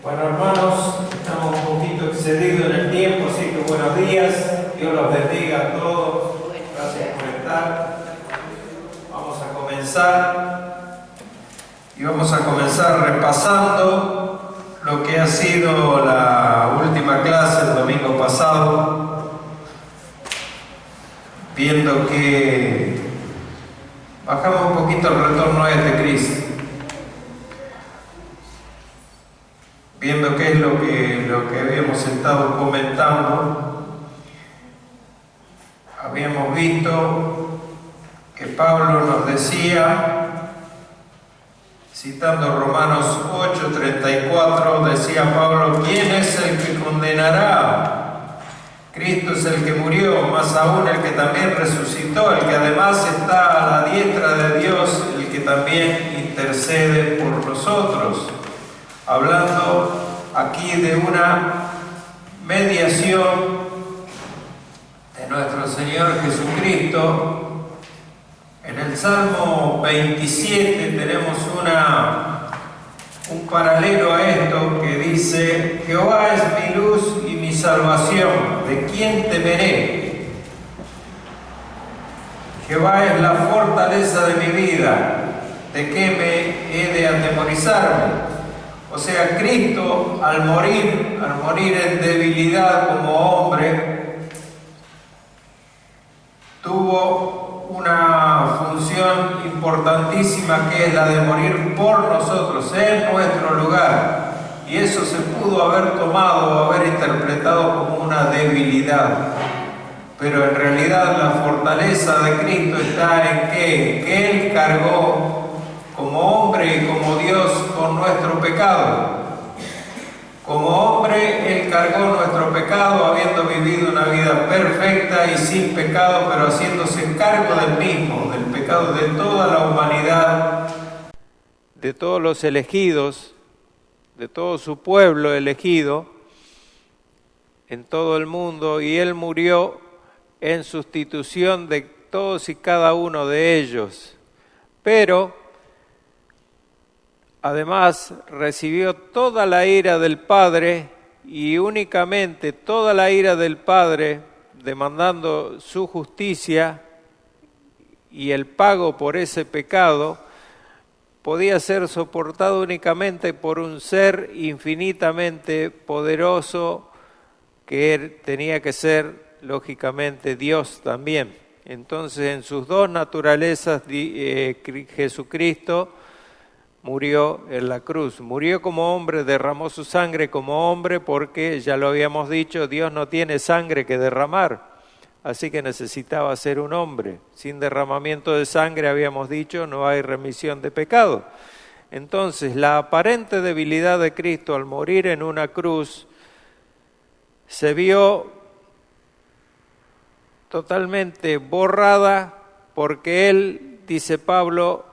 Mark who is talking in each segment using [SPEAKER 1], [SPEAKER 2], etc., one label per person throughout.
[SPEAKER 1] Bueno, hermanos, estamos un poquito excedidos en el tiempo, así que buenos días, Dios los bendiga a todos, gracias por estar. Vamos a comenzar repasando lo que ha sido la última clase el domingo pasado, viendo que bajamos un poquito el retorno a Cristo. Viendo qué es lo que habíamos estado comentando, habíamos visto que Pablo nos decía, citando Romanos 8:34, decía Pablo: ¿quién es el que condenará? Cristo es el que murió, más aún el que también resucitó, el que además está a la diestra de Dios, el que también intercede por nosotros. Hablando aquí de una mediación de nuestro Señor Jesucristo. En el Salmo 27 tenemos un paralelo a esto que dice: Jehová es mi luz y mi salvación, ¿de quién temeré? Jehová es la fortaleza de mi vida, ¿de qué me he de atemorizarme? O sea, Cristo al morir en debilidad como hombre, tuvo una función importantísima, que es la de morir por nosotros, en nuestro lugar. Y eso se pudo haber tomado o haber interpretado como una debilidad. Pero en realidad la fortaleza de Cristo está en que Él cargó como hombre y como Dios con nuestro pecado. Como hombre, Él cargó nuestro pecado, habiendo vivido una vida perfecta y sin pecado, pero haciéndose cargo del mismo, del pecado de toda la humanidad, de todos los elegidos, de todo su pueblo elegido en todo el mundo, y Él murió en sustitución de todos y cada uno de ellos. Pero además recibió toda la ira del Padre, y únicamente toda la ira del Padre, demandando su justicia y el pago por ese pecado, podía ser soportado únicamente por un ser infinitamente poderoso, que él tenía que ser, lógicamente, Dios también. Entonces, en sus dos naturalezas, Jesucristo murió en la cruz. Murió como hombre, derramó su sangre como hombre, porque ya lo habíamos dicho, Dios no tiene sangre que derramar, así que necesitaba ser un hombre. Sin derramamiento de sangre, habíamos dicho, no hay remisión de pecado. Entonces, la aparente debilidad de Cristo al morir en una cruz se vio totalmente borrada, porque Él, dice Pablo,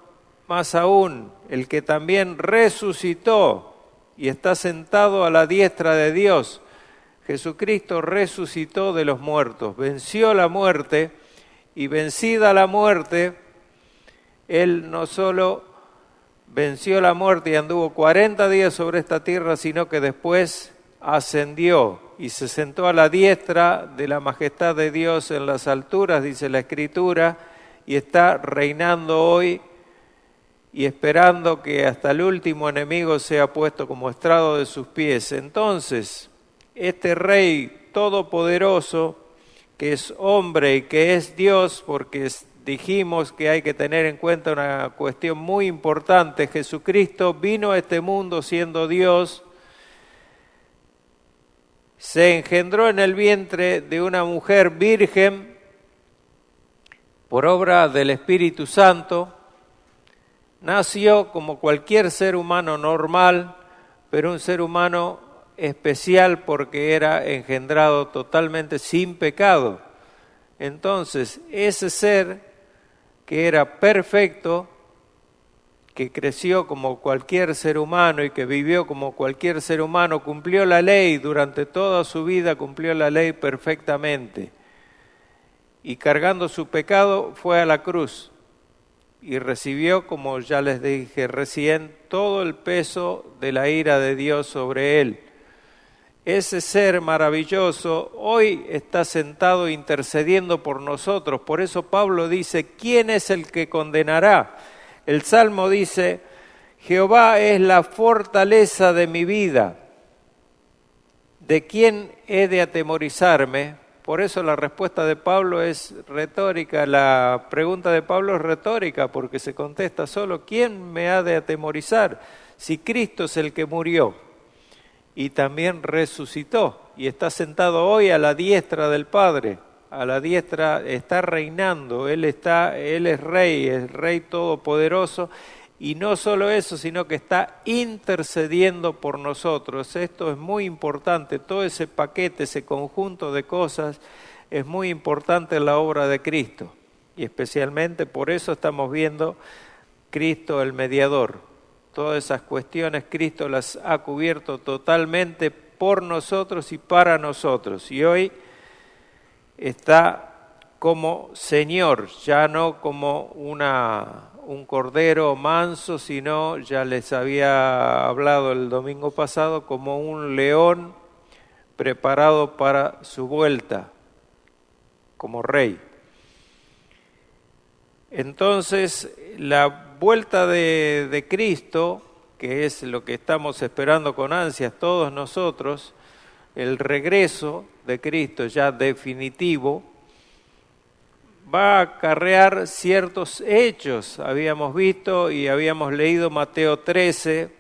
[SPEAKER 1] más aún, el que también resucitó y está sentado a la diestra de Dios. Jesucristo resucitó de los muertos, venció la muerte, y vencida la muerte, Él no solo venció la muerte y anduvo 40 días sobre esta tierra, sino que después ascendió y se sentó a la diestra de la majestad de Dios en las alturas, dice la Escritura, y está reinando hoy y esperando que hasta el último enemigo sea puesto como estrado de sus pies. Entonces, este Rey todopoderoso, que es hombre y que es Dios, porque dijimos que hay que tener en cuenta una cuestión muy importante: Jesucristo vino a este mundo siendo Dios, se engendró en el vientre de una mujer virgen por obra del Espíritu Santo. Nació como cualquier ser humano normal, pero un ser humano especial porque era engendrado totalmente sin pecado. Entonces, ese ser que era perfecto, que creció como cualquier ser humano y que vivió como cualquier ser humano, cumplió la ley durante toda su vida, cumplió la ley perfectamente. Y cargando su pecado fue a la cruz. y recibió, como ya les dije recién, todo el peso de la ira de Dios sobre él. Ese ser maravilloso hoy está sentado intercediendo por nosotros. Por eso Pablo dice, ¿quién es el que condenará? El Salmo dice, Jehová es la fortaleza de mi vida. ¿De quién he de atemorizarme? Por eso la respuesta de Pablo es retórica, la pregunta de Pablo es retórica, porque se contesta solo, ¿quién me ha de atemorizar? Si Cristo es el que murió y también resucitó y está sentado hoy a la diestra del Padre, a la diestra está reinando, Él es Rey todopoderoso. Y no solo eso, sino que está intercediendo por nosotros. Esto es muy importante, todo ese paquete, ese conjunto de cosas es muy importante en la obra de Cristo. Y especialmente por eso estamos viendo Cristo el mediador. Todas esas cuestiones Cristo las ha cubierto totalmente por nosotros y para nosotros. Y hoy está como Señor, ya no como un cordero manso, sino, ya les había hablado el domingo pasado, como un león preparado para su vuelta, como rey. Entonces, la vuelta de Cristo, que es lo que estamos esperando con ansias todos nosotros, el regreso de Cristo ya definitivo, va a acarrear ciertos hechos. Habíamos visto y habíamos leído Mateo 13,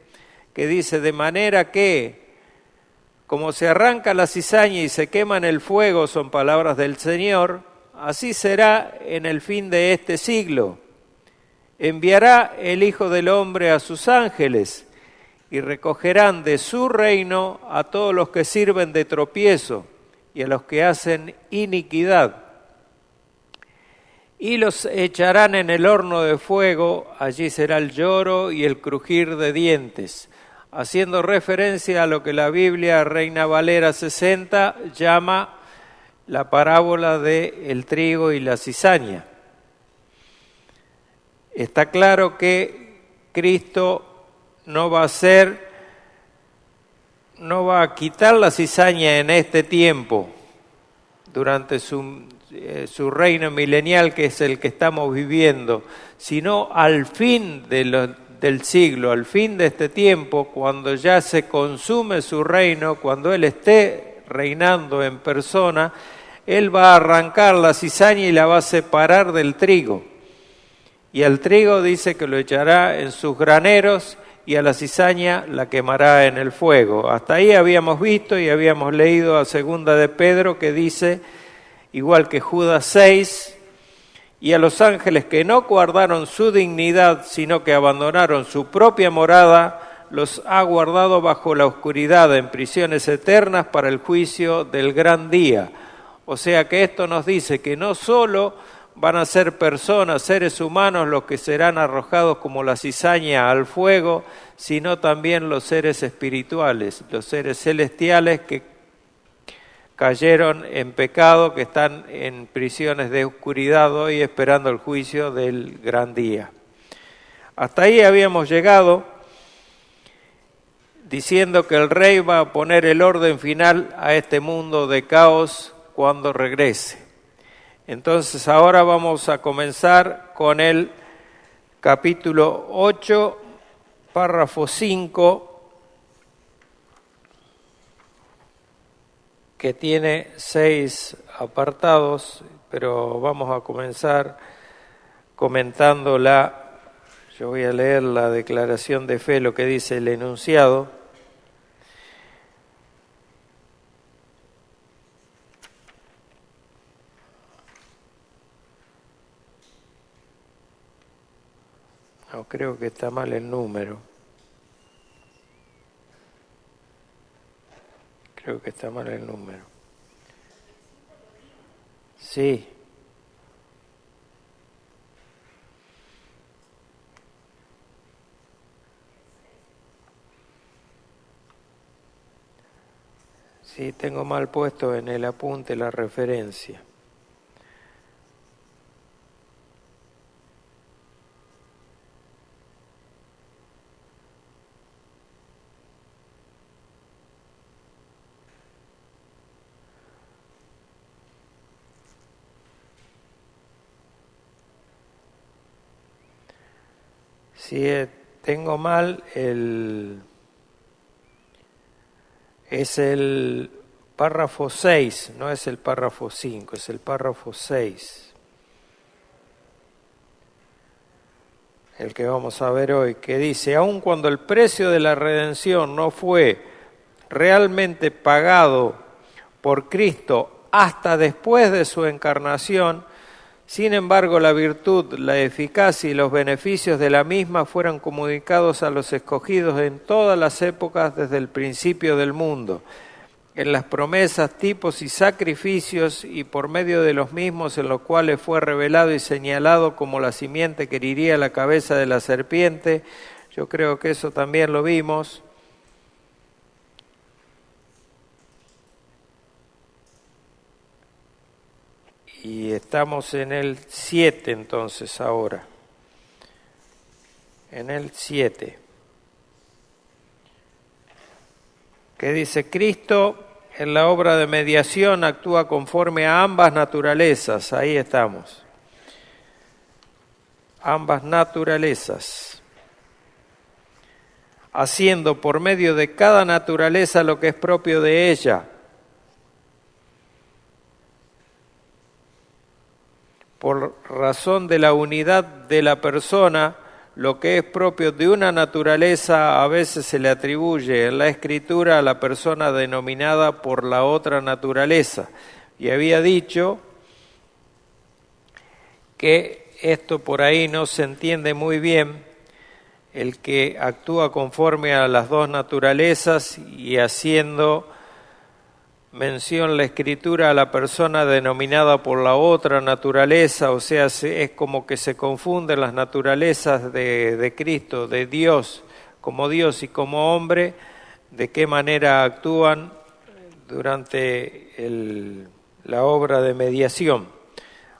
[SPEAKER 1] que dice, de manera que, como se arranca la cizaña y se quema en el fuego, son palabras del Señor, así será en el fin de este siglo. Enviará el Hijo del Hombre a sus ángeles y recogerán de su reino a todos los que sirven de tropiezo y a los que hacen iniquidad. Y los echarán en el horno de fuego, allí será el lloro y el crujir de dientes, haciendo referencia a lo que la Biblia Reina Valera 60 llama la parábola del trigo y la cizaña. Está claro que Cristo no va a quitar la cizaña en este tiempo, durante su reino milenial, que es el que estamos viviendo, sino al fin del siglo, al fin de este tiempo, cuando ya se consume su reino, cuando Él esté reinando en persona, Él va a arrancar la cizaña y la va a separar del trigo. Y al trigo dice que lo echará en sus graneros y a la cizaña la quemará en el fuego. Hasta ahí habíamos visto y habíamos leído a segunda de Pedro, que dice, igual que Judas 6, y a los ángeles que no guardaron su dignidad, sino que abandonaron su propia morada, los ha guardado bajo la oscuridad en prisiones eternas para el juicio del gran día. O sea que esto nos dice que no solo van a ser personas, seres humanos, los que serán arrojados como la cizaña al fuego, sino también los seres espirituales, los seres celestiales que cayeron en pecado, que están en prisiones de oscuridad hoy esperando el juicio del gran día. Hasta ahí habíamos llegado diciendo que el Rey va a poner el orden final a este mundo de caos cuando regrese. Entonces ahora vamos a comenzar con el capítulo 8, párrafo 5, que tiene 6 apartados, pero vamos a comenzar comentándola. Yo voy a leer la declaración de fe, lo que dice el enunciado. No, creo que está mal el número. Creo que está mal el número. Sí. Sí, tengo mal puesto en el apunte la referencia. Si tengo mal, es el párrafo 6, no es el párrafo 5, es el párrafo 6. El que vamos a ver hoy, que dice: aun cuando el precio de la redención no fue realmente pagado por Cristo hasta después de su encarnación, sin embargo la virtud, la eficacia y los beneficios de la misma fueron comunicados a los escogidos en todas las épocas desde el principio del mundo, en las promesas, tipos y sacrificios, y por medio de los mismos, en los cuales fue revelado y señalado como la simiente que heriría la cabeza de la serpiente. Yo creo que eso también lo vimos. Y estamos en el 7 entonces ahora. En el 7. Que dice: Cristo en la obra de mediación actúa conforme a ambas naturalezas. Ahí estamos. Ambas naturalezas. Haciendo por medio de cada naturaleza lo que es propio de ella. Por razón de la unidad de la persona, lo que es propio de una naturaleza a veces se le atribuye en la Escritura a la persona denominada por la otra naturaleza. Y había dicho que esto por ahí no se entiende muy bien, el que actúa conforme a las dos naturalezas y haciendo mención la Escritura a la persona denominada por la otra naturaleza, o sea, es como que se confunden las naturalezas de Cristo, de Dios, como Dios y como hombre, de qué manera actúan durante la obra de mediación.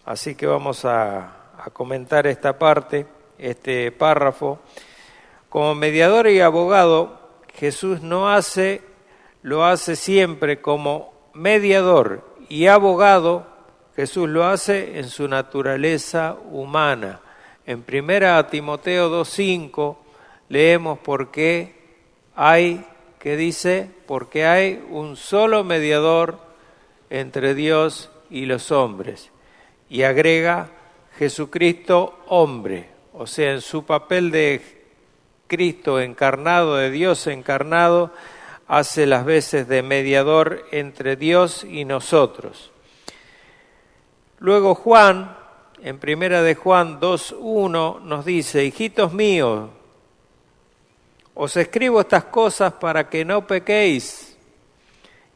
[SPEAKER 1] Así que vamos a comentar esta parte, este párrafo. Como mediador y abogado, Jesús lo hace siempre como mediador y abogado. Jesús lo hace en su naturaleza humana. En 1 Timoteo 2:5 leemos porque hay un solo mediador entre Dios y los hombres. Y agrega Jesucristo hombre, o sea, en su papel de Cristo encarnado, de Dios encarnado, hace las veces de mediador entre Dios y nosotros. Luego Juan, en 1 de Juan 2:1, nos dice: hijitos míos, os escribo estas cosas para que no pequéis.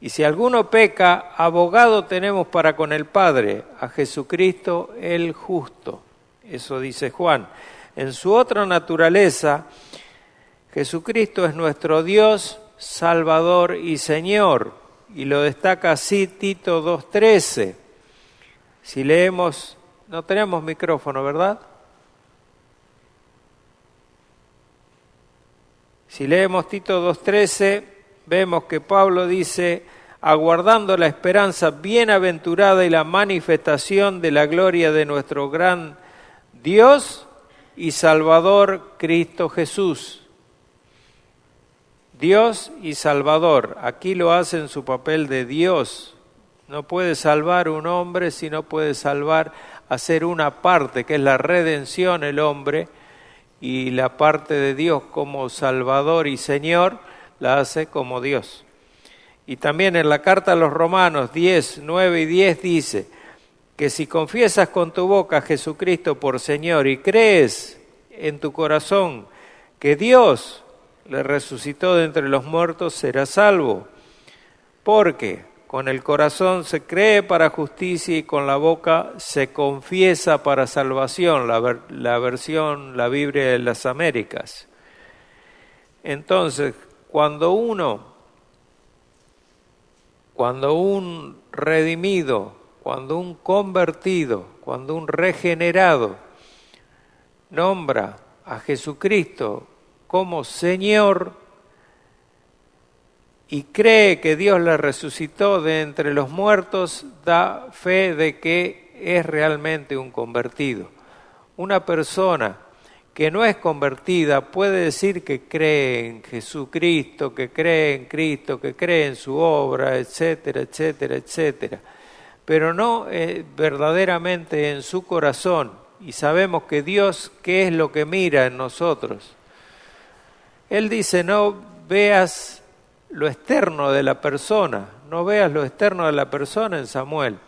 [SPEAKER 1] Y si alguno peca, abogado tenemos para con el Padre, a Jesucristo el justo. Eso dice Juan. En su otra naturaleza, Jesucristo es nuestro Dios, Salvador y Señor, y lo destaca así Tito 2:13. Si leemos, no tenemos micrófono, ¿verdad? Si leemos Tito 2:13, vemos que Pablo dice: aguardando la esperanza bienaventurada y la manifestación de la gloria de nuestro gran Dios y Salvador Cristo Jesús. Dios y Salvador, aquí lo hace en su papel de Dios. No puede salvar un hombre si no puede hacer una parte, que es la redención, el hombre, y la parte de Dios como Salvador y Señor la hace como Dios. Y también en la carta a los Romanos 10, 9 y 10 dice que si confiesas con tu boca a Jesucristo por Señor y crees en tu corazón que Dios le resucitó de entre los muertos, serás salvo. Porque con el corazón se cree para justicia y con la boca se confiesa para salvación, la Biblia de las Américas. Entonces, cuando un redimido, cuando un convertido, cuando un regenerado nombra a Jesucristo como Señor y cree que Dios le resucitó de entre los muertos, da fe de que es realmente un convertido. Una persona que no es convertida puede decir que cree en Jesucristo, que cree en Cristo, que cree en su obra, etcétera, etcétera, etcétera, pero no verdaderamente en su corazón. Y sabemos que Dios, ¿qué es lo que mira en nosotros? Él dice, no veas lo externo de la persona, no veas lo externo de la persona en Samuel,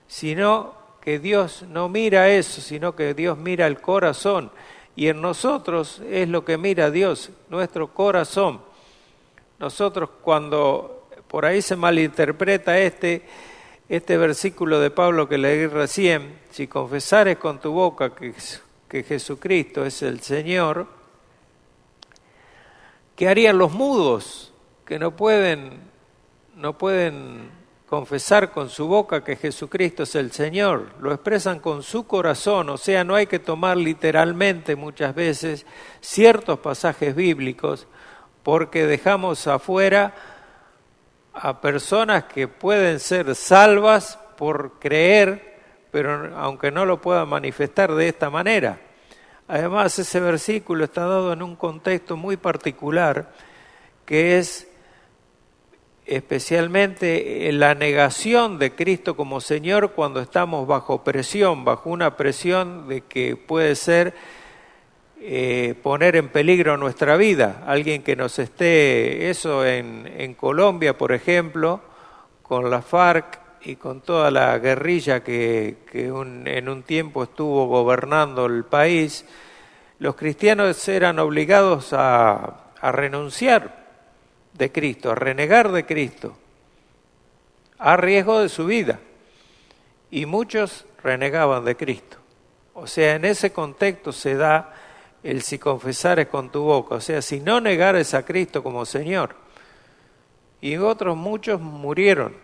[SPEAKER 1] sino que Dios no mira eso, sino que Dios mira el corazón. Y en nosotros es lo que mira Dios, nuestro corazón. Nosotros cuando por ahí se malinterpreta este versículo de Pablo que leí recién, si confesares con tu boca que Jesucristo es el Señor, ¿qué harían los mudos que no pueden confesar con su boca que Jesucristo es el Señor? Lo expresan con su corazón, o sea, no hay que tomar literalmente muchas veces ciertos pasajes bíblicos porque dejamos afuera a personas que pueden ser salvas por creer, pero aunque no lo puedan manifestar de esta manera. Además, ese versículo está dado en un contexto muy particular, que es especialmente la negación de Cristo como Señor cuando estamos bajo presión, bajo una presión de que puede ser poner en peligro nuestra vida. Alguien que nos esté, eso en Colombia, por ejemplo, con la FARC y con toda la guerrilla que en un tiempo estuvo gobernando el país, los cristianos eran obligados a renunciar de Cristo, a renegar de Cristo, a riesgo de su vida. Y muchos renegaban de Cristo. O sea, en ese contexto se da el si confesares con tu boca, o sea, si no negares a Cristo como Señor. Y otros muchos murieron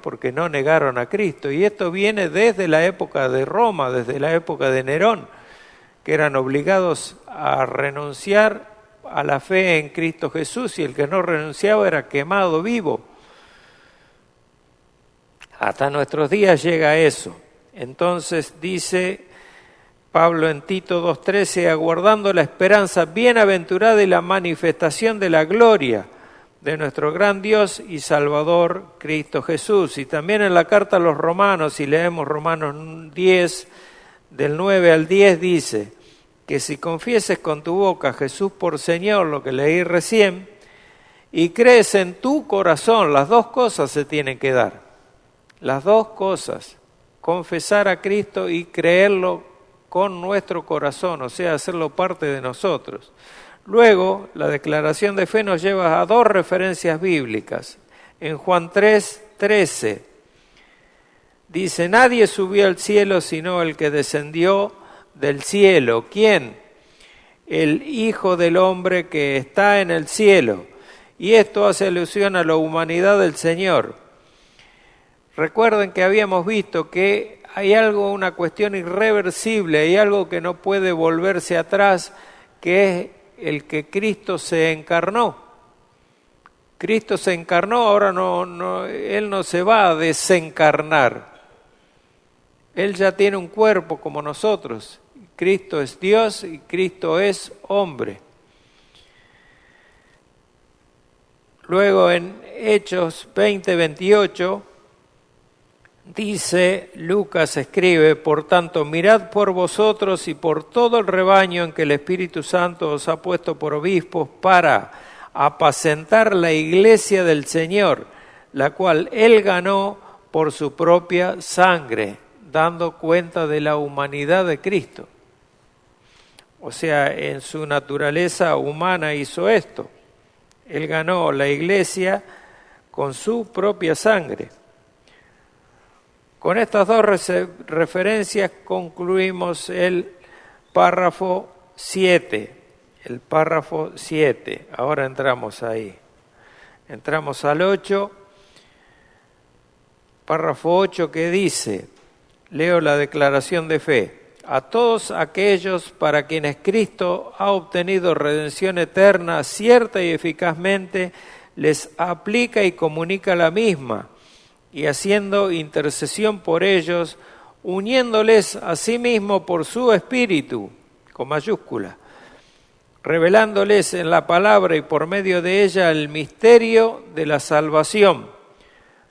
[SPEAKER 1] porque no negaron a Cristo. Y esto viene desde la época de Roma, desde la época de Nerón, que eran obligados a renunciar a la fe en Cristo Jesús, y el que no renunciaba era quemado vivo. Hasta nuestros días llega eso. Entonces dice Pablo en Tito 2:13, aguardando la esperanza bienaventurada y la manifestación de la gloria de nuestro gran Dios y Salvador Cristo Jesús. Y también en la carta a los Romanos, si leemos Romanos 10, del 9 al 10, dice que si confieses con tu boca a Jesús por Señor, lo que leí recién, y crees en tu corazón, las dos cosas se tienen que dar. Las dos cosas, confesar a Cristo y creerlo con nuestro corazón, o sea, hacerlo parte de nosotros. Luego, la declaración de fe nos lleva a dos referencias bíblicas. En Juan 3:13 dice, nadie subió al cielo sino el que descendió del cielo. ¿Quién? El Hijo del Hombre que está en el cielo. Y esto hace alusión a la humanidad del Señor. Recuerden que habíamos visto que hay algo, una cuestión irreversible, hay algo que no puede volverse atrás, que es el que Cristo se encarnó. Cristo se encarnó, ahora Él no se va a desencarnar. Él ya tiene un cuerpo como nosotros. Cristo es Dios y Cristo es hombre. Luego en Hechos 20:28 dice, Lucas escribe, por tanto, mirad por vosotros y por todo el rebaño en que el Espíritu Santo os ha puesto por obispos para apacentar la iglesia del Señor, la cual Él ganó por su propia sangre, dando cuenta de la humanidad de Cristo. O sea, en su naturaleza humana hizo esto. Él ganó la iglesia con su propia sangre. Con estas dos referencias concluimos el párrafo 7. El párrafo 7. Ahora entramos ahí. Entramos al 8. Párrafo 8 que dice, leo la declaración de fe. A todos aquellos para quienes Cristo ha obtenido redención eterna, cierta y eficazmente, les aplica y comunica la misma, y haciendo intercesión por ellos, uniéndoles a sí mismo por su Espíritu, con mayúscula, revelándoles en la palabra y por medio de ella el misterio de la salvación,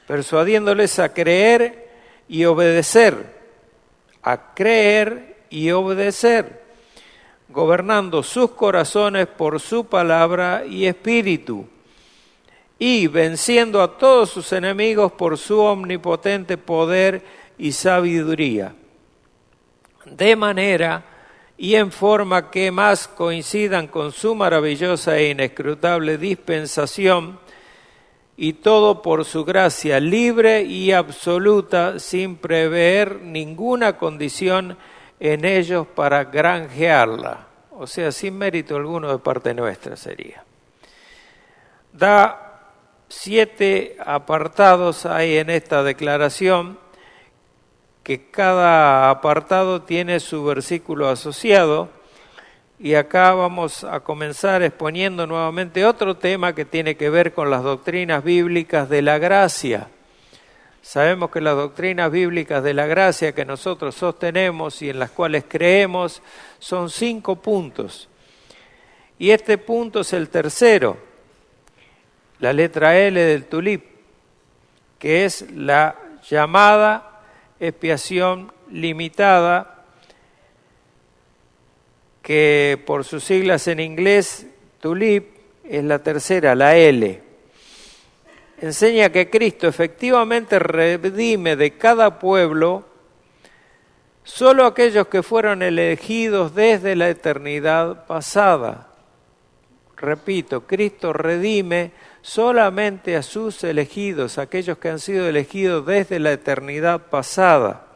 [SPEAKER 1] persuadiéndoles a creer y obedecer, gobernando sus corazones por su palabra y espíritu, y venciendo a todos sus enemigos por su omnipotente poder y sabiduría, de manera y en forma que más coincidan con su maravillosa e inescrutable dispensación, y todo por su gracia libre y absoluta, sin prever ninguna condición en ellos para granjearla, o sea, sin mérito alguno de parte nuestra sería. Da 7 apartados hay en esta declaración, que cada apartado tiene su versículo asociado, y acá vamos a comenzar exponiendo nuevamente otro tema que tiene que ver con las doctrinas bíblicas de la gracia. Sabemos que las doctrinas bíblicas de la gracia que nosotros sostenemos y en las cuales creemos son 5 puntos. Y este punto es el tercero, la letra L del tulip, que es la llamada expiación limitada, que por sus siglas en inglés, tulip, es la tercera, la L. Enseña que Cristo efectivamente redime de cada pueblo solo aquellos que fueron elegidos desde la eternidad pasada. Repito, Cristo redime solamente a sus elegidos, aquellos que han sido elegidos desde la eternidad pasada,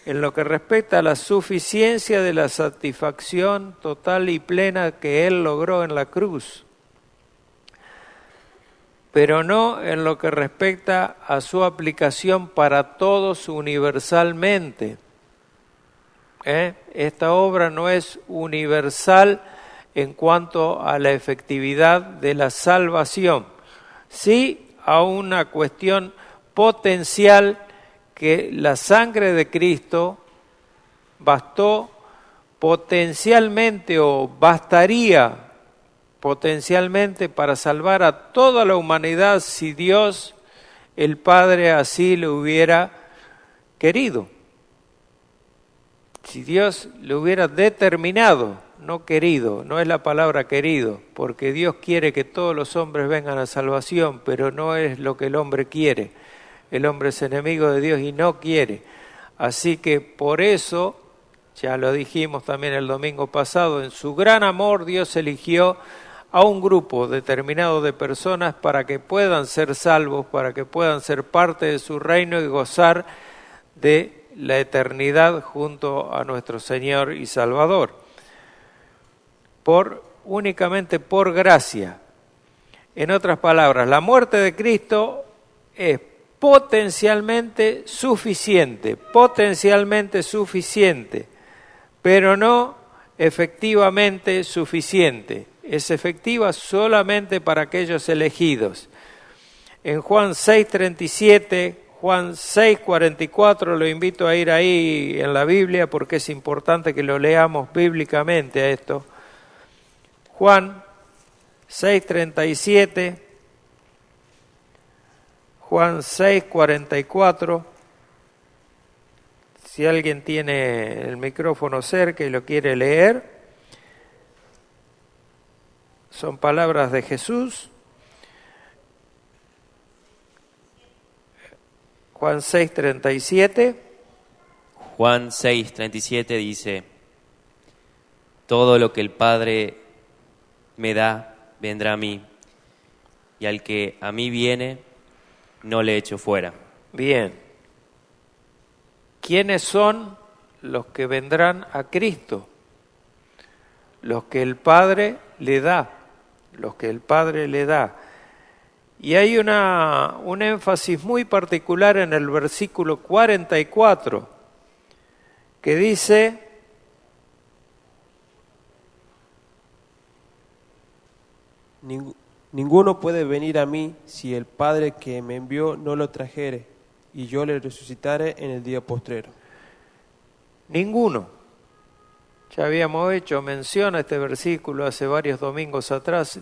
[SPEAKER 1] en lo que respecta a la suficiencia de la satisfacción total y plena que Él logró en la cruz, pero no en lo que respecta a su aplicación para todos universalmente. Esta obra no es universal en cuanto a la efectividad de la salvación, sí a una cuestión potencial que la sangre de Cristo bastó potencialmente o bastaría potencialmente para salvar a toda la humanidad si Dios, el Padre, así lo hubiera querido. Si Dios lo hubiera determinado, no querido, no es la palabra querido, porque Dios quiere que todos los hombres vengan a salvación, pero no es lo que el hombre quiere. El hombre es enemigo de Dios y no quiere. Así que por eso, ya lo dijimos también el domingo pasado, en su gran amor Dios eligió a un grupo determinado de personas para que puedan ser salvos, para que puedan ser parte de su reino y gozar de la eternidad junto a nuestro Señor y Salvador. Únicamente por gracia. En otras palabras, la muerte de Cristo es potencialmente suficiente, pero no efectivamente suficiente. Es efectiva solamente para aquellos elegidos. En Juan 6:37, Juan 6:44, lo invito a ir ahí en la Biblia porque es importante que lo leamos bíblicamente a esto. Juan 6:37, Juan 6:44, si alguien tiene el micrófono cerca y lo quiere leer, son palabras de Jesús. Juan 6:37.
[SPEAKER 2] Juan 6:37 dice: todo lo que el Padre me da, vendrá a mí, y al que a mí viene, no le echo fuera.
[SPEAKER 1] Bien. ¿Quiénes son los que vendrán a Cristo? Los que el Padre le da, Y hay un énfasis muy particular en el versículo 44, que dice:
[SPEAKER 3] Ninguno puede venir a mí si el Padre que me envió no lo trajere, y yo le resucitaré en el día postrero.
[SPEAKER 1] Ninguno. Ya habíamos hecho mención a este versículo hace varios domingos atrás.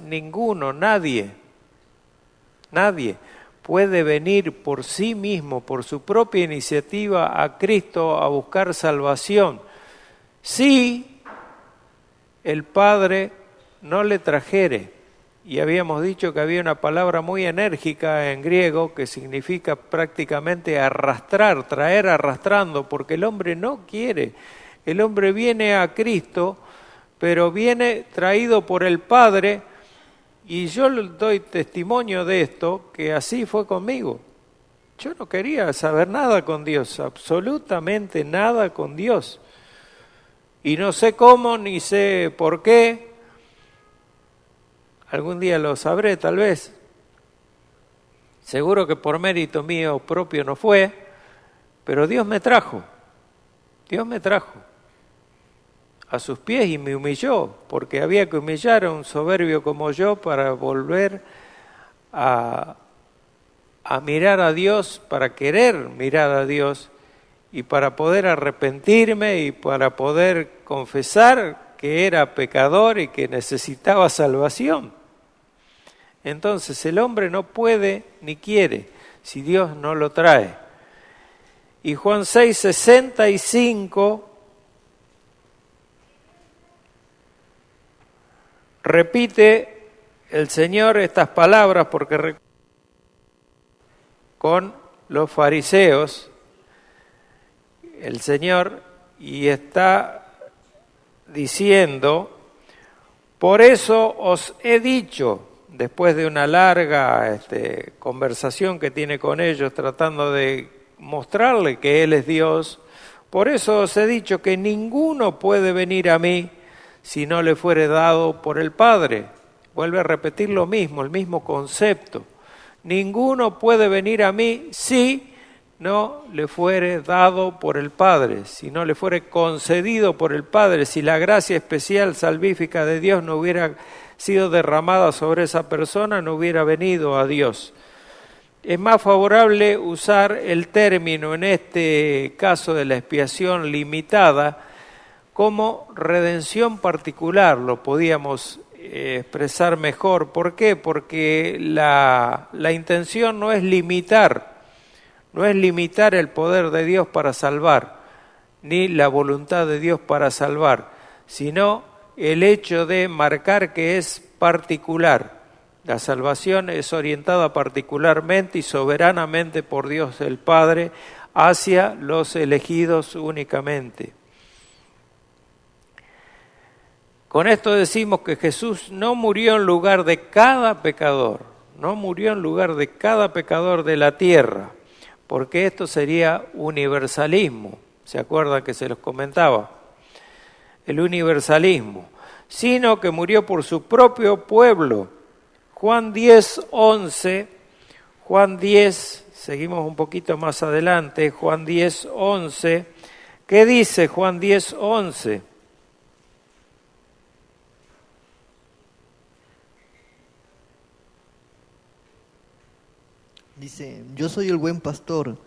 [SPEAKER 1] Nadie puede venir por sí mismo, por su propia iniciativa a Cristo a buscar salvación, si el Padre no le trajere. Y habíamos dicho que había una palabra muy enérgica en griego que significa prácticamente arrastrar, traer arrastrando, porque el hombre no quiere. El hombre viene a Cristo, pero viene traído por el Padre, y yo le doy testimonio de esto, que así fue conmigo. Yo no quería saber nada con Dios, absolutamente nada con Dios. Y no sé cómo, ni sé por qué. Algún día lo sabré, tal vez. Seguro que por mérito mío propio no fue, pero Dios me trajo. Dios me trajo a sus pies y me humilló, porque había que humillar a un soberbio como yo para volver a mirar a Dios, para querer mirar a Dios y para poder arrepentirme y para poder confesar que era pecador y que necesitaba salvación. Entonces el hombre no puede ni quiere si Dios no lo trae. Y Juan 6:65 repite el Señor estas palabras porque con los fariseos el Señor y está diciendo: por eso os he dicho, después de una larga conversación que tiene con ellos tratando de mostrarle que Él es Dios, por eso os he dicho que ninguno puede venir a mí si no le fuere dado por el Padre. Vuelve a repetir lo mismo, el mismo concepto. Ninguno puede venir a mí si no le fuere dado por el Padre, si no le fuere concedido por el Padre, si la gracia especial salvífica de Dios no hubiera sido derramada sobre esa persona, no hubiera venido a Dios. Es más favorable usar el término, en este caso de la expiación limitada, como redención particular, lo podíamos expresar mejor. ¿Por qué? Porque la intención no es limitar el poder de Dios para salvar, ni la voluntad de Dios para salvar, sino el hecho de marcar que es particular. La salvación es orientada particularmente y soberanamente por Dios el Padre hacia los elegidos únicamente. Con esto decimos que Jesús no murió en lugar de cada pecador, de la tierra, porque esto sería universalismo. ¿Se acuerdan que se los comentaba? El universalismo, sino que murió por su propio pueblo. Juan 10:11, seguimos un poquito más adelante, Juan 10:11, ¿qué dice Juan 10:11?
[SPEAKER 4] Dice: yo soy el buen pastor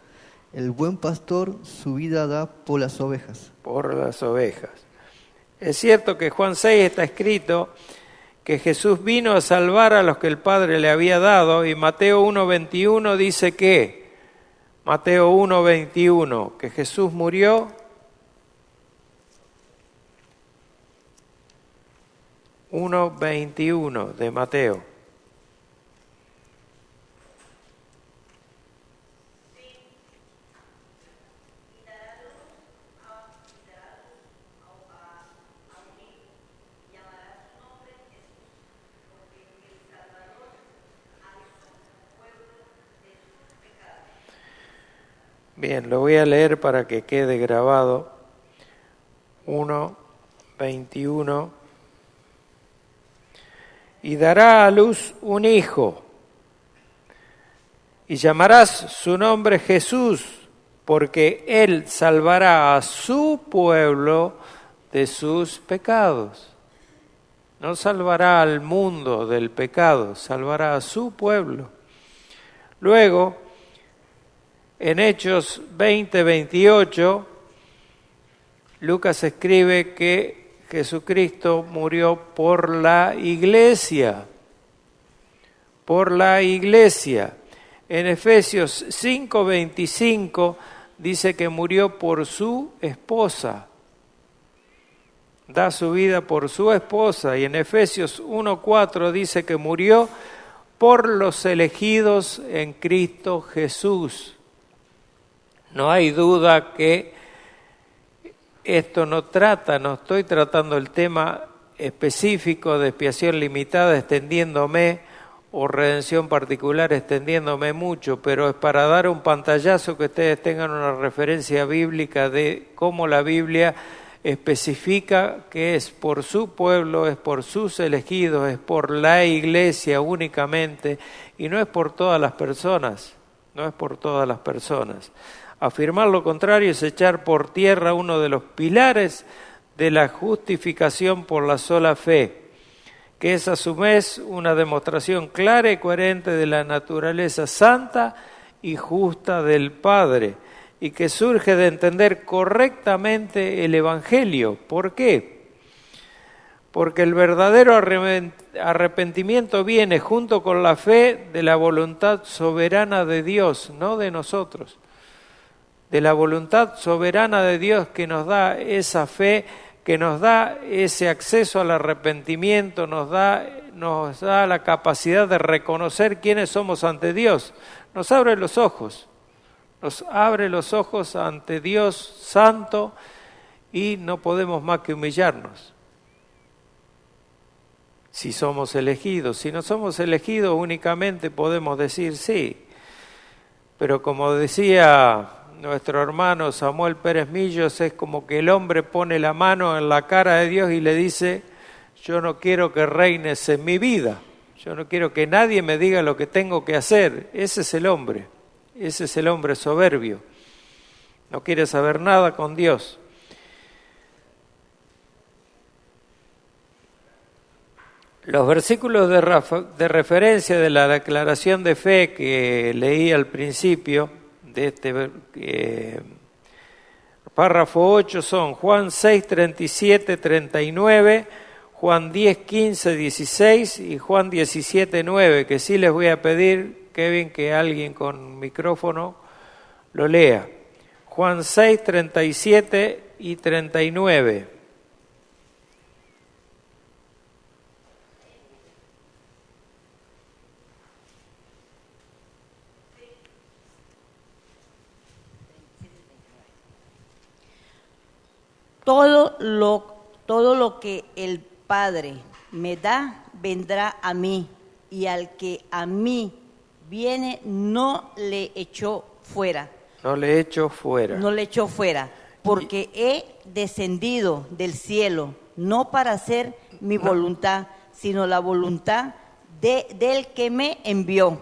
[SPEAKER 4] su vida da por las ovejas.
[SPEAKER 1] Por las ovejas. Es cierto que Juan 6 está escrito que Jesús vino a salvar a los que el Padre le había dado, y Mateo 1:21 dice que, Mateo 1:21, que Jesús murió 1:21 de Mateo. Bien, lo voy a leer para que quede grabado. 1:21. Y dará a luz un hijo, y llamarás su nombre Jesús, porque él salvará a su pueblo de sus pecados. No salvará al mundo del pecado, salvará a su pueblo. Luego, en Hechos 20:28, Lucas escribe que Jesucristo murió por la iglesia. Por la iglesia. En Efesios 5:25 dice que murió por su esposa. Da su vida por su esposa. Y en Efesios 1:4 dice que murió por los elegidos en Cristo Jesús. No hay duda que esto no estoy tratando el tema específico de expiación limitada extendiéndome o redención particular extendiéndome mucho, pero es para dar un pantallazo que ustedes tengan una referencia bíblica de cómo la Biblia especifica que es por su pueblo, es por sus elegidos, es por la iglesia únicamente y no es por todas las personas, no es por todas las personas. Afirmar lo contrario es echar por tierra uno de los pilares de la justificación por la sola fe, que es a su vez una demostración clara y coherente de la naturaleza santa y justa del Padre, y que surge de entender correctamente el Evangelio. ¿Por qué? Porque el verdadero arrepentimiento viene junto con la fe de la voluntad soberana de Dios, no de nosotros. De la voluntad soberana de Dios que nos da esa fe, que nos da ese acceso al arrepentimiento, nos da la capacidad de reconocer quiénes somos ante Dios. Nos abre los ojos ante Dios santo y no podemos más que humillarnos. Si somos elegidos, si no somos elegidos únicamente podemos decir sí, pero como decía nuestro hermano Samuel Pérez Millos, es como que el hombre pone la mano en la cara de Dios y le dice: yo no quiero que reines en mi vida, yo no quiero que nadie me diga lo que tengo que hacer. Ese es el hombre soberbio, no quiere saber nada con Dios. Los versículos de referencia de la declaración de fe que leí al principio de este párrafo 8 son Juan 6, 37, 39, Juan 10, 15, 16 y Juan 17, 9, que sí les voy a pedir, Kevin, que alguien con micrófono lo lea. Juan 6, 37 y 39.
[SPEAKER 5] Todo lo que el Padre me da vendrá a mí, y al que a mí viene no le echó fuera.
[SPEAKER 1] No le echó fuera,
[SPEAKER 5] porque he descendido del cielo, no para hacer mi voluntad, sino la voluntad del que me envió.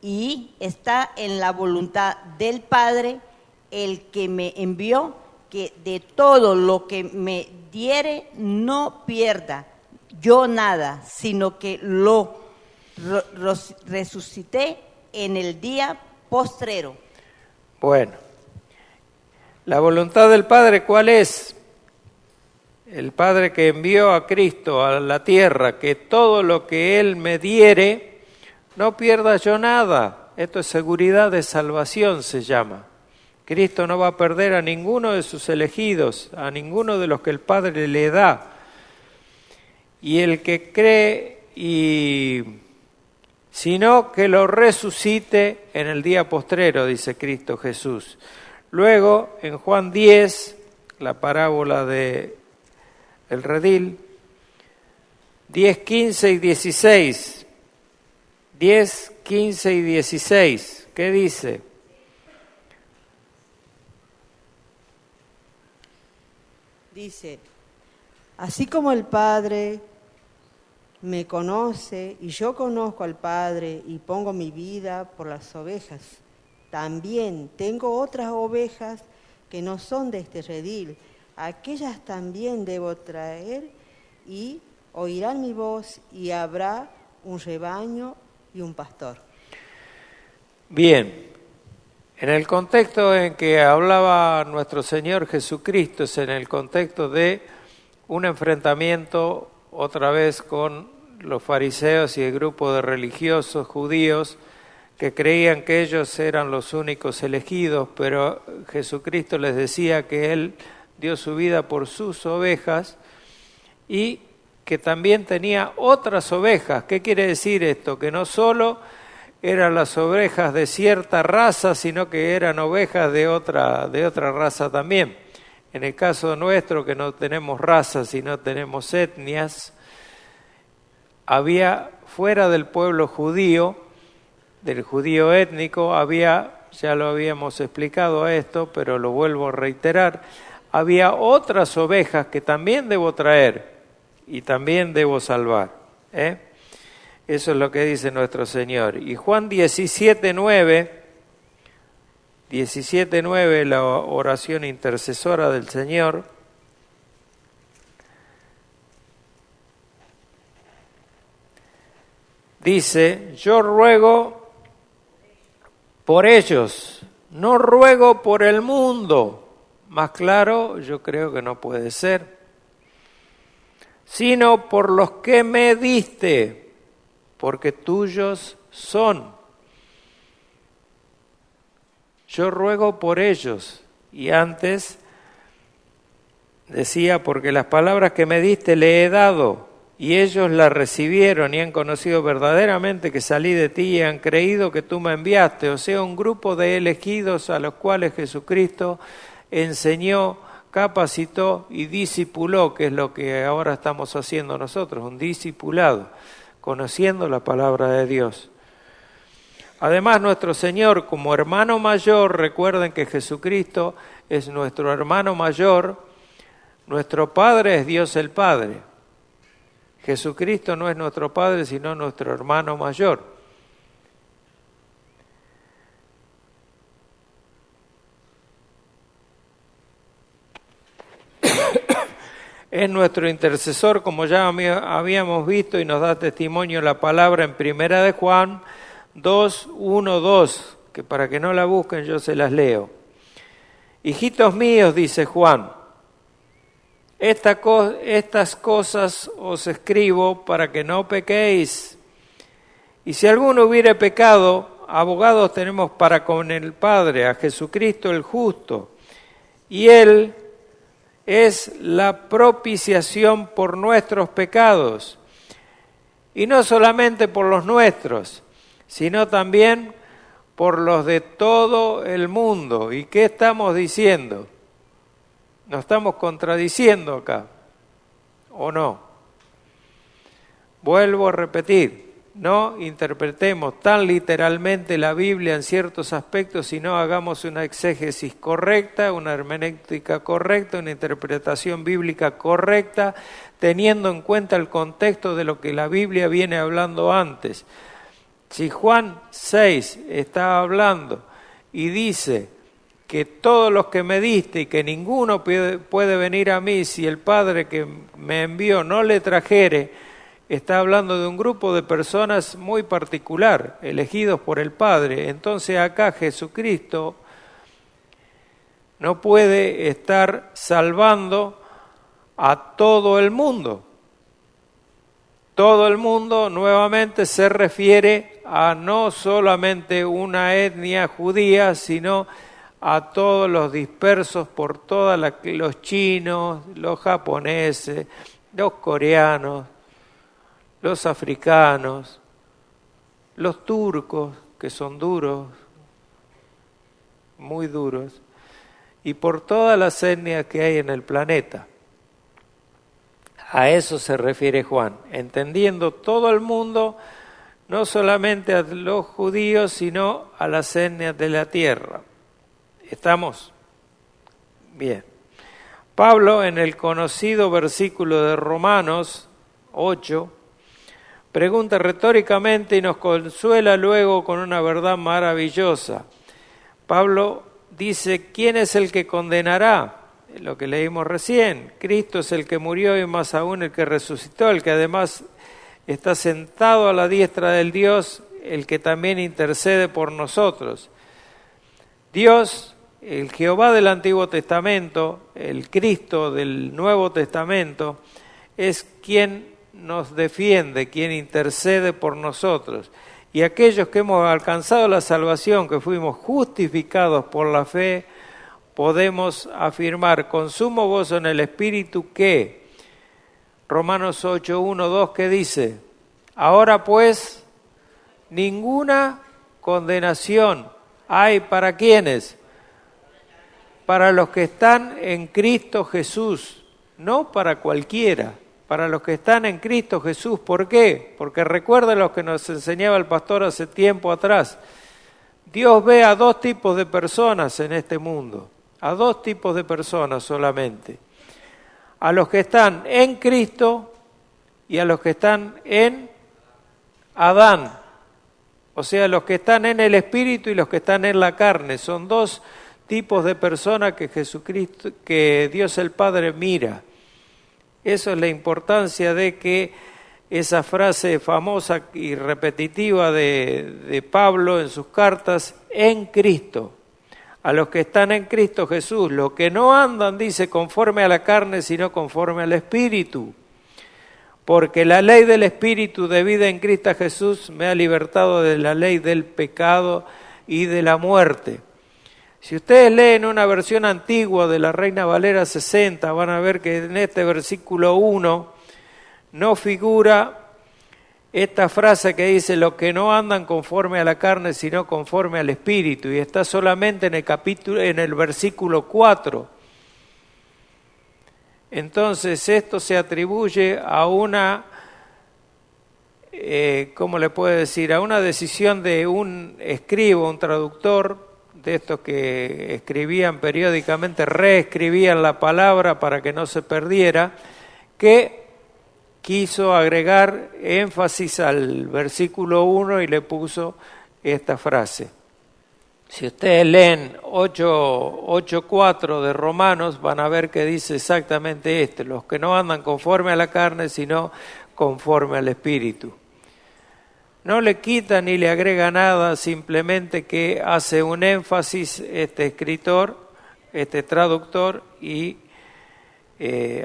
[SPEAKER 5] Y está en la voluntad del Padre, el que me envió, que de todo lo que me diere no pierda yo nada, sino que lo resucité en el día postrero.
[SPEAKER 1] Bueno, la voluntad del Padre, ¿cuál es? El Padre que envió a Cristo a la tierra, que todo lo que Él me diere, no pierda yo nada. Esto es seguridad de salvación, se llama. Cristo no va a perder a ninguno de sus elegidos, a ninguno de los que el Padre le da. Y el que cree, sino que lo resucite en el día postrero, dice Cristo Jesús. Luego, en Juan 10, la parábola del redil, 10, 15 y 16. 10, 15 y 16. ¿Qué dice?
[SPEAKER 6] Dice: así como el Padre me conoce y yo conozco al Padre y pongo mi vida por las ovejas, también tengo otras ovejas que no son de este redil. Aquellas también debo traer y oirán mi voz, y habrá un rebaño y un pastor.
[SPEAKER 1] Bien. En el contexto en que hablaba nuestro Señor Jesucristo es en el contexto de un enfrentamiento otra vez con los fariseos y el grupo de religiosos judíos que creían que ellos eran los únicos elegidos, pero Jesucristo les decía que Él dio su vida por sus ovejas y que también tenía otras ovejas. ¿Qué quiere decir esto? Que no solo eran las ovejas de cierta raza, sino que eran ovejas de otra raza también. En el caso nuestro, que no tenemos razas, sino tenemos etnias, había fuera del pueblo judío, del judío étnico, había, ya lo habíamos explicado esto, pero lo vuelvo a reiterar, había otras ovejas que también debo traer y también debo salvar. Eso es lo que dice nuestro Señor. Y Juan 17:9, la oración intercesora del Señor, dice: yo ruego por ellos, no ruego por el mundo. Más claro, yo creo que no puede ser. Sino por los que me diste, porque tuyos son. Yo ruego por ellos. Y antes decía, porque las palabras que me diste le he dado, y ellos la recibieron y han conocido verdaderamente que salí de ti y han creído que tú me enviaste. O sea, un grupo de elegidos a los cuales Jesucristo enseñó, capacitó y discipuló, que es lo que ahora estamos haciendo nosotros, un discipulado, conociendo la palabra de Dios. Además, nuestro Señor, como hermano mayor, recuerden que Jesucristo es nuestro hermano mayor, nuestro Padre es Dios el Padre. Jesucristo no es nuestro Padre, sino nuestro hermano mayor. Es nuestro intercesor, como ya habíamos visto, y nos da testimonio la palabra en 1 de Juan 2:1-2, que para que no la busquen yo se las leo. Hijitos míos, dice Juan, estas cosas os escribo para que no pequéis. Y si alguno hubiere pecado, abogados tenemos para con el Padre, a Jesucristo el justo. Y Él es la propiciación por nuestros pecados. Y no solamente por los nuestros, sino también por los de todo el mundo. ¿Y qué estamos diciendo? ¿Nos estamos contradiciendo acá? ¿O no? Vuelvo a repetir, no interpretemos tan literalmente la Biblia en ciertos aspectos, sino hagamos una exégesis correcta, una hermenéutica correcta, una interpretación bíblica correcta, teniendo en cuenta el contexto de lo que la Biblia viene hablando antes. Si Juan 6 está hablando y dice que todos los que me diste y que ninguno puede venir a mí si el Padre que me envió no le trajere, está hablando de un grupo de personas muy particular, elegidos por el Padre. Entonces acá Jesucristo no puede estar salvando a todo el mundo. Todo el mundo nuevamente se refiere a no solamente una etnia judía, sino a todos los dispersos por los chinos, los japoneses, los coreanos, los africanos, los turcos, que son duros, muy duros, y por todas las etnias que hay en el planeta. A eso se refiere Juan, entendiendo todo el mundo, no solamente a los judíos, sino a las etnias de la tierra. ¿Estamos? Bien. Pablo, en el conocido versículo de Romanos 8, pregunta retóricamente y nos consuela luego con una verdad maravillosa. Pablo dice, ¿quién es el que condenará? Lo que leímos recién, Cristo es el que murió y más aún el que resucitó, el que además está sentado a la diestra del Dios, el que también intercede por nosotros. Dios el Jehová del Antiguo Testamento, el Cristo del Nuevo Testamento, es quien nos defiende, quien intercede por nosotros. Y aquellos que hemos alcanzado la salvación, que fuimos justificados por la fe, podemos afirmar con sumo gozo en el Espíritu que, Romanos 8, 1, 2, que dice, ahora pues, ninguna condenación hay para ¿quiénes? Para los que están en Cristo Jesús, no para cualquiera, para los que están en Cristo Jesús. ¿Por qué? Porque recuerden lo que nos enseñaba el pastor hace tiempo atrás. Dios ve a dos tipos de personas en este mundo, a dos tipos de personas solamente. A los que están en Cristo y a los que están en Adán. O sea, los que están en el Espíritu y los que están en la carne. Son dos tipos de personas que Jesucristo, que Dios el Padre mira. Eso es la importancia de que esa frase famosa y repetitiva de Pablo en sus cartas, en Cristo. A los que están en Cristo Jesús, los que no andan, dice, conforme a la carne, sino conforme al Espíritu. Porque la ley del Espíritu de vida en Cristo Jesús me ha libertado de la ley del pecado y de la muerte. Si ustedes leen una versión antigua de la Reina Valera 60, van a ver que en este versículo 1 no figura esta frase que dice, los que no andan conforme a la carne, sino conforme al Espíritu, y está solamente en el versículo 4. Entonces esto se atribuye a una, ¿cómo le puedo decir? A una decisión de un escriba, un traductor, de estos que escribían periódicamente, reescribían la palabra para que no se perdiera, que quiso agregar énfasis al versículo 1 y le puso esta frase. Si ustedes leen 8.4 de Romanos, van a ver que dice exactamente esto, los que no andan conforme a la carne, sino conforme al Espíritu. No le quita ni le agrega nada, simplemente que hace un énfasis este escritor, este traductor, y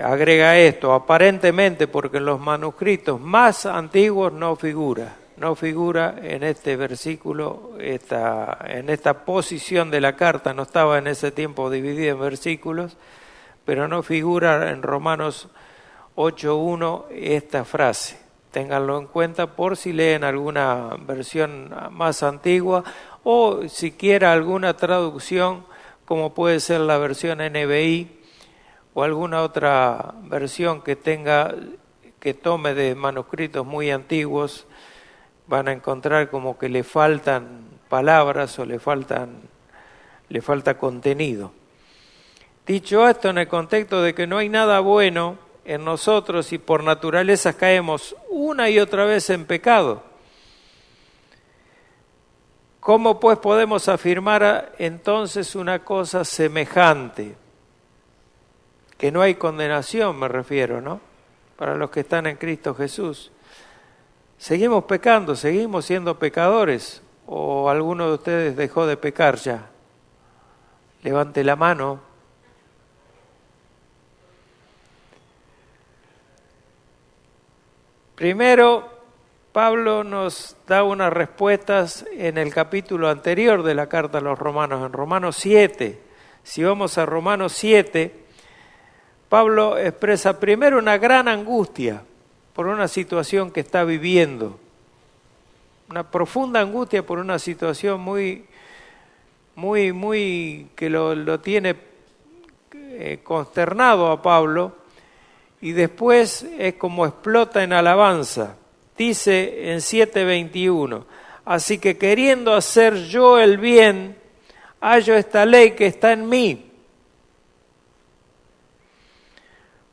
[SPEAKER 1] agrega esto, aparentemente, porque en los manuscritos más antiguos no figura en este versículo, en esta posición de la carta, no estaba en ese tiempo dividida en versículos, pero no figura en Romanos 8.1 esta frase. Ténganlo en cuenta por si leen alguna versión más antigua o siquiera alguna traducción, como puede ser la versión NBI o alguna otra versión que tome de manuscritos muy antiguos. Van a encontrar como que le faltan palabras o le falta contenido. Dicho esto, en el contexto de que no hay nada bueno en nosotros y por naturaleza caemos una y otra vez en pecado, ¿cómo pues podemos afirmar entonces una cosa semejante? Que no hay condenación, me refiero, ¿no? Para los que están en Cristo Jesús. ¿Seguimos pecando? ¿Seguimos siendo pecadores? ¿O alguno de ustedes dejó de pecar ya? Levante la mano. Primero, Pablo nos da unas respuestas en el capítulo anterior de la carta a los Romanos, en Romanos 7. Si vamos a Romanos 7, Pablo expresa primero una gran angustia por una situación que está viviendo, una profunda angustia por una situación muy que lo tiene consternado a Pablo, y después es como explota en alabanza. Dice en 7:21, así que queriendo hacer yo el bien, hallo esta ley que está en mí.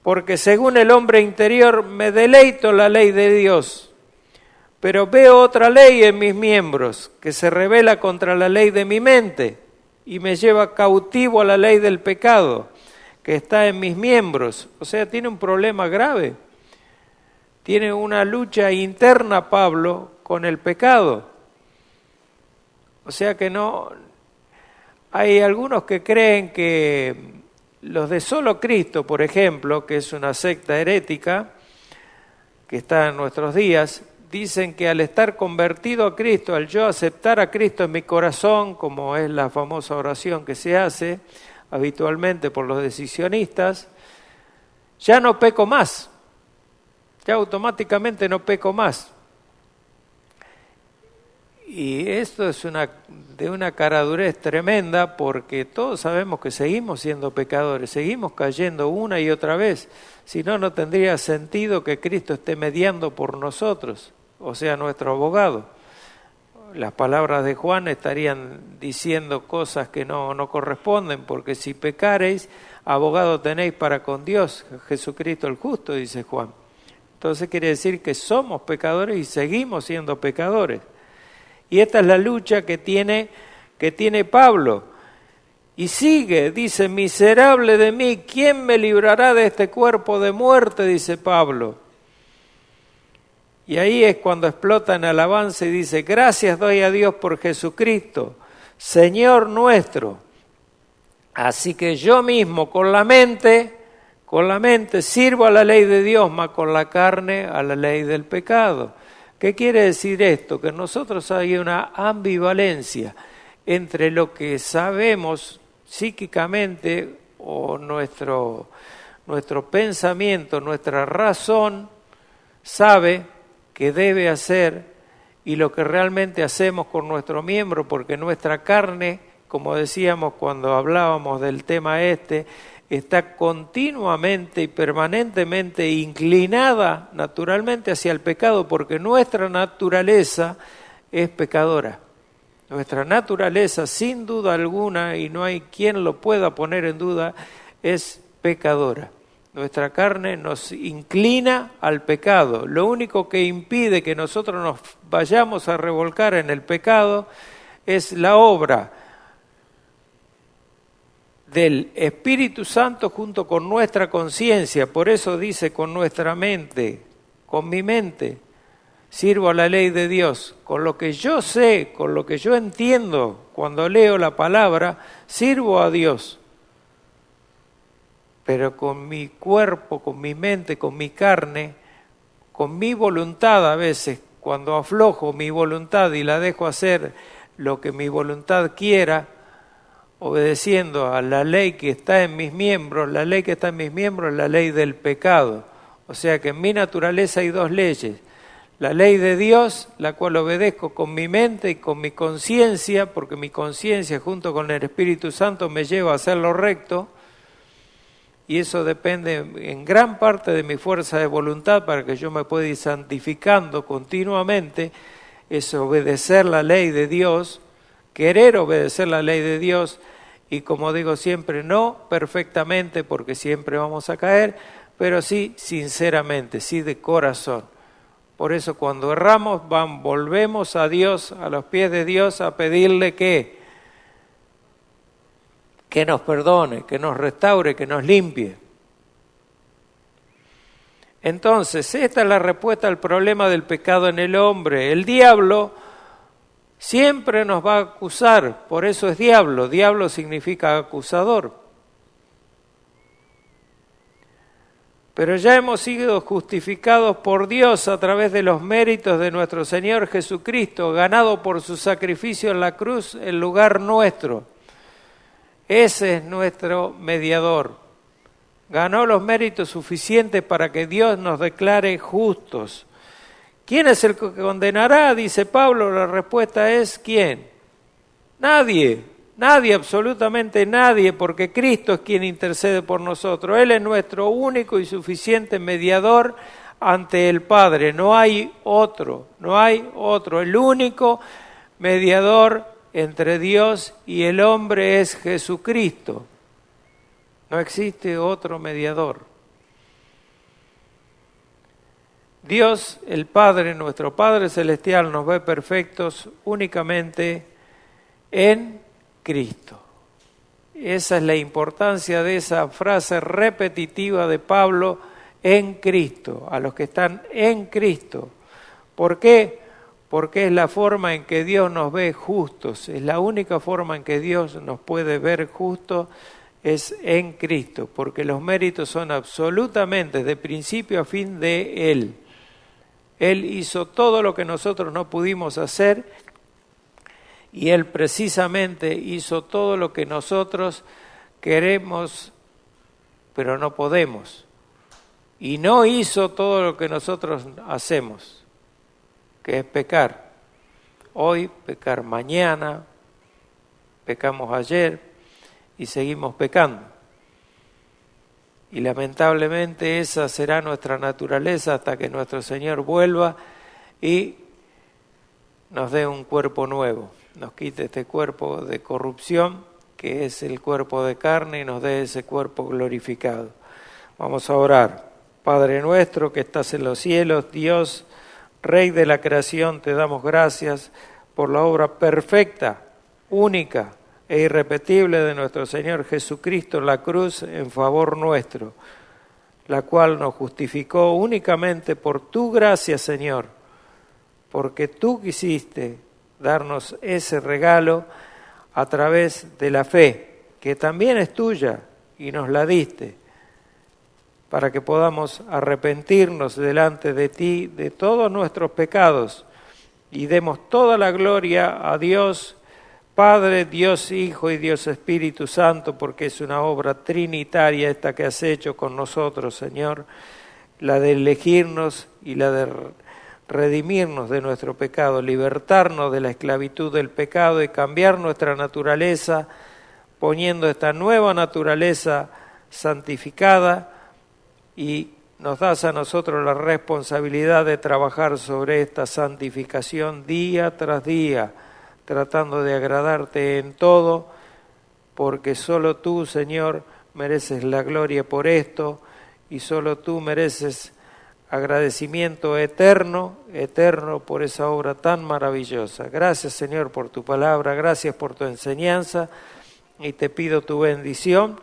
[SPEAKER 1] Porque según el hombre interior me deleito en la ley de Dios, pero veo otra ley en mis miembros que se rebela contra la ley de mi mente y me lleva cautivo a la ley del pecado que está en mis miembros. O sea, tiene un problema grave. Tiene una lucha interna Pablo con el pecado. O sea que no, Hay algunos que creen que los de Solo Cristo, por ejemplo, que es una secta herética que está en nuestros días, dicen que al estar convertido a Cristo, al yo aceptar a Cristo en mi corazón, como es la famosa oración que se hace habitualmente por los decisionistas, ya no peco más, ya automáticamente no peco más. Y esto es de una caradurez tremenda, porque todos sabemos que seguimos siendo pecadores, seguimos cayendo una y otra vez. Si no, no tendría sentido que Cristo esté mediando por nosotros, o sea, nuestro abogado. Las palabras de Juan estarían diciendo cosas que no corresponden, porque si pecareis, abogado tenéis para con Dios, Jesucristo el justo, dice Juan. Entonces quiere decir que somos pecadores y seguimos siendo pecadores. Y esta es la lucha que tiene Pablo. Y sigue, dice, miserable de mí, ¿quién me librará de este cuerpo de muerte? Dice Pablo. Y ahí es cuando explota en alabanza y dice, gracias doy a Dios por Jesucristo, Señor nuestro. Así que yo mismo con la mente sirvo a la ley de Dios, mas con la carne a la ley del pecado. ¿Qué quiere decir esto? Que nosotros hay una ambivalencia entre lo que sabemos psíquicamente o nuestro pensamiento, nuestra razón sabe que debe hacer y lo que realmente hacemos con nuestro miembro, porque nuestra carne, como decíamos cuando hablábamos del tema está continuamente y permanentemente inclinada naturalmente hacia el pecado, porque nuestra naturaleza es pecadora. Nuestra naturaleza, sin duda alguna, y no hay quien lo pueda poner en duda, es pecadora. Nuestra carne nos inclina al pecado. Lo único que impide que nosotros nos vayamos a revolcar en el pecado es la obra del Espíritu Santo junto con nuestra conciencia. Por eso dice con nuestra mente, con mi mente, sirvo a la ley de Dios. Con lo que yo sé, con lo que yo entiendo cuando leo la palabra, sirvo a Dios. Pero con mi cuerpo, con mi mente, con mi carne, con mi voluntad a veces, cuando aflojo mi voluntad y la dejo hacer lo que mi voluntad quiera, obedeciendo a la ley que está en mis miembros, la ley que está en mis miembros es la ley del pecado. O sea que en mi naturaleza hay dos leyes. La ley de Dios, la cual obedezco con mi mente y con mi conciencia, porque mi conciencia junto con el Espíritu Santo me lleva a hacer lo recto, y eso depende en gran parte de mi fuerza de voluntad para que yo me pueda ir santificando continuamente, es obedecer la ley de Dios, querer obedecer la ley de Dios, y como digo siempre, no perfectamente porque siempre vamos a caer, pero sí sinceramente, sí de corazón. Por eso cuando erramos, volvemos a Dios, a los pies de Dios, a pedirle que nos perdone, que nos restaure, que nos limpie. Entonces, esta es la respuesta al problema del pecado en el hombre. El diablo siempre nos va a acusar, por eso es diablo. Diablo significa acusador. Pero ya hemos sido justificados por Dios a través de los méritos de nuestro Señor Jesucristo, ganado por su sacrificio en la cruz el lugar nuestro. Ese es nuestro mediador. Ganó los méritos suficientes para que Dios nos declare justos. ¿Quién es el que condenará? Dice Pablo. La respuesta es ¿quién? Nadie, absolutamente nadie, porque Cristo es quien intercede por nosotros. Él es nuestro único y suficiente mediador ante el Padre. No hay otro. El único mediador entre Dios y el hombre es Jesucristo. No existe otro mediador. Dios, el Padre, nuestro Padre Celestial, nos ve perfectos únicamente en Cristo. Esa es la importancia de esa frase repetitiva de Pablo, en Cristo, a los que están en Cristo. ¿Por qué? porque es la forma en que Dios nos ve justos, es la única forma en que Dios nos puede ver justos, es en Cristo, porque los méritos son absolutamente de principio a fin de Él. Él hizo todo lo que nosotros no pudimos hacer y Él precisamente hizo todo lo que nosotros queremos, pero no podemos. Y no hizo todo lo que nosotros hacemos, que es pecar. Hoy, pecar mañana, pecamos ayer y seguimos pecando. Y lamentablemente esa será nuestra naturaleza hasta que nuestro Señor vuelva y nos dé un cuerpo nuevo, nos quite este cuerpo de corrupción que es el cuerpo de carne y nos dé ese cuerpo glorificado. Vamos a orar. Padre nuestro que estás en los cielos, Dios, Rey de la creación, te damos gracias por la obra perfecta, única e irrepetible de nuestro Señor Jesucristo en la cruz en favor nuestro, la cual nos justificó únicamente por tu gracia, Señor, porque tú quisiste darnos ese regalo a través de la fe, que también es tuya y nos la diste, para que podamos arrepentirnos delante de ti de todos nuestros pecados y demos toda la gloria a Dios Padre, Dios Hijo y Dios Espíritu Santo, porque es una obra trinitaria esta que has hecho con nosotros, Señor, la de elegirnos y la de redimirnos de nuestro pecado, libertarnos de la esclavitud del pecado y cambiar nuestra naturaleza, poniendo esta nueva naturaleza santificada, y nos das a nosotros la responsabilidad de trabajar sobre esta santificación día tras día, tratando de agradarte en todo, porque solo tú, Señor, mereces la gloria por esto, y solo tú mereces agradecimiento eterno, eterno por esa obra tan maravillosa. Gracias, Señor, por tu palabra, gracias por tu enseñanza, y te pido tu bendición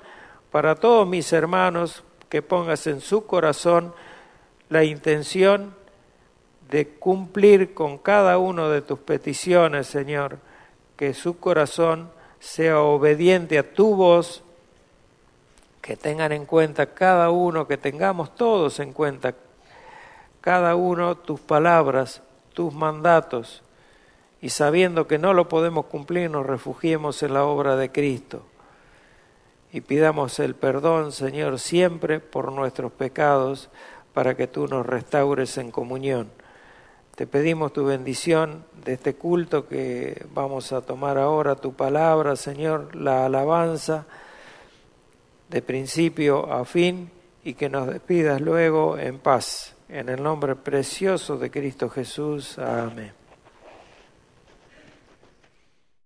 [SPEAKER 1] para todos mis hermanos, que pongas en su corazón la intención de cumplir con cada una de tus peticiones, Señor, que su corazón sea obediente a tu voz, que tengan en cuenta cada uno, que tengamos todos en cuenta cada uno tus palabras, tus mandatos, y sabiendo que no lo podemos cumplir, nos refugiemos en la obra de Cristo. Y pidamos el perdón, Señor, siempre por nuestros pecados, para que tú nos restaures en comunión. Te pedimos tu bendición de este culto que vamos a tomar ahora, tu palabra, Señor, la alabanza de principio a fin, y que nos despidas luego en paz. En el nombre precioso de Cristo Jesús. Amén.